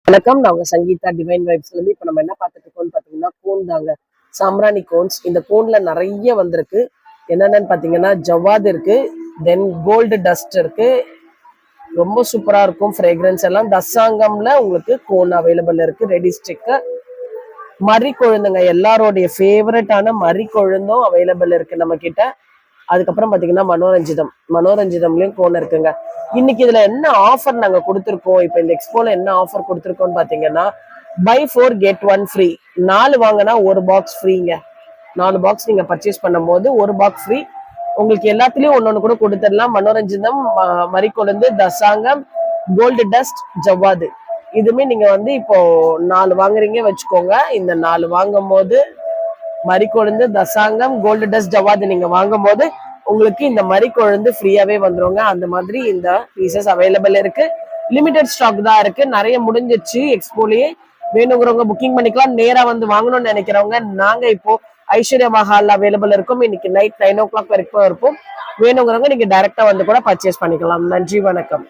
வணக்கம். நாங்க சங்கீதா டிவைன் வைப்ஸ்ல இருந்து இப்ப நம்ம என்ன பார்த்துட்டு இருக்கோம்னு பாத்தீங்கன்னா கோன் தாங்க. சாம்பிராணி கோன்ஸ். இந்த கோன்ல நிறைய வந்திருக்கு. என்னென்னு பாத்தீங்கன்னா ஜவ்வாது இருக்கு, தென் கோல்டு டஸ்ட் இருக்கு. ரொம்ப சூப்பரா இருக்கும் ஃப்ரேக்ரன்ஸ் எல்லாம். தசாங்கம்ல உங்களுக்கு கோன் அவைலபிள் இருக்கு, ரெடி ஸ்டிக்கு. மறி கொழுந்துங்க, எல்லாரோடைய ஃபேவரட்டான மறி கொழுந்தும் அவைலபிள் இருக்கு நம்ம கிட்ட. அதுக்கப்புறம் பாத்தீங்கன்னா மனோரஞ்சிதம்லயும் கோன் இருக்குங்க. இன்னைக்கு இதுல என்ன ஆஃபர் நாங்க கொடுத்துருக்கோம், இப்ப இந்த எக்ஸ்போல என்ன ஆஃபர் கொடுத்துருக்கோம்னு பாத்தீங்கன்னா பை 4 get 1 ஃப்ரீ. 4 வாங்கினா 1 பாக்ஸ் ஃப்ரீங்க. 4 பாக்ஸ் நீங்க பர்ச்சேஸ் பண்ணும் போது 1 பாக்ஸ் ஃப்ரீ. உங்களுக்கு எல்லாத்துலயும் ஒன்னொன்னு கூட கொடுத்துடலாம். மனோரஞ்சிதம், மறிக்கொழுந்து, தசாங்கம், கோல்டு டஸ்ட், ஜவ்வாது, இதுமே நீங்க இப்போ 4 வாங்குறீங்க வச்சுக்கோங்க. இந்த 4 வாங்கும் போது மறிக்கொழுந்து, தசாங்கம், கோல்டு டஸ்ட், ஜவ்வாது நீங்க வாங்கும் போது உங்களுக்கு இந்த மறிக்கொழுந்து ஃப்ரீயாவே வந்துருங்க. அந்த மாதிரி இந்த பீசஸ் அவைலபிள் இருக்கு. லிமிடெட் ஸ்டாக் தான் இருக்கு, நிறைய முடிஞ்சிருச்சு எக்ஸ்போலயே. வேணுங்கிறவங்க புக்கிங் பண்ணிக்கலாம். நேரா வந்து வாங்கணும்னு நினைக்கிறவங்க நாங்க இப்போ ஐஸ்வர்யா மஹால் அவைலபிள் இருக்கும். இன்னைக்கு நைட் 9 o'clock வரைக்கும் இருப்போம். வேணுங்கிறவங்க நீங்க டைரக்டா வந்து கூட பர்ச்சேஸ் பண்ணிக்கலாம். நன்றி, வணக்கம்.